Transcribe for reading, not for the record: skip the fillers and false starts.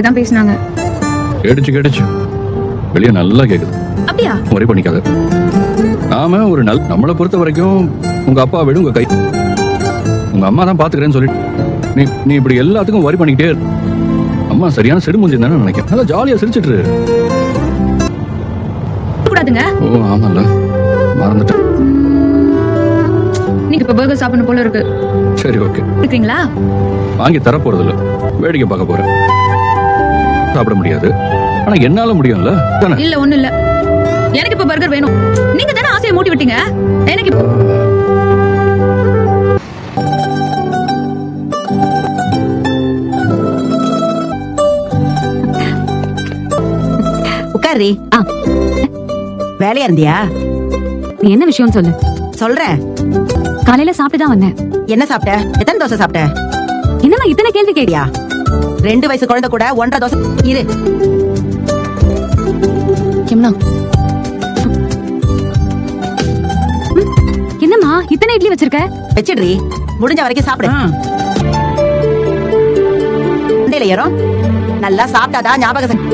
தான் பேசினாங்க. கேட்டுச்சு வெளியே நல்லா கேக்குது. அப்படியா? ஒரே பண்ணிக்காத. நாம ஒரு நம்மளை பொறுத்த வரைக்கும் உங்க அப்பா விட உங்க கை உங்க அம்மா தான் பாத்துக்கிறேன்னு சொல்லிட்டு நீ இப்படி எல்லாத்துக்கும் வரி பண்ணிக்கிட்டே அம்மா சரியான சிடுமுஞ்சி தானே நினைக்கிறேன். நல்லா ஜாலியா சிரிச்சிட்டு கூடாதுங்க. ஓ ஆமால மறந்துட்டேன். நீங்க இப்ப பர்கர் சாப்பிடணும் போல இருக்கு. சரி ஓகே. இருக்கீங்களா? வாங்கி தர போறது இல்ல, வேடிக்கை பார்க்க போறேன். சாப்பிட முடியாது, ஆனா என்னால முடியும்ல. இல்ல ஒண்ணு இல்ல, எனக்கு இப்ப பர்கர் வேணும். நீங்க தானே ஆசையை மூட்டி விட்டீங்க. எனக்கு உட்காரி. வேலையா இருந்தியா? நீ என்ன விஷயம் சொல்லு. சொல்றேன். காலையில சாப்பிட்டு தான் வந்தேன். என்ன சாப்பிட்ட? எத்தனை தோசை சாப்பிட்ட? என்னமா இத்தனை கேள்வி கேட்டியா? 2 வயசு குழந்தை கூட 1.5 தோசை. இரு என்னம்மா இத்தனை இட்லி வச்சிருக்க? வச்சிடுறி, முடிஞ்ச வரைக்கும் சாப்பிடு. ஏறும் நல்லா சாப்பிட்டாதான் ஞாபகம்.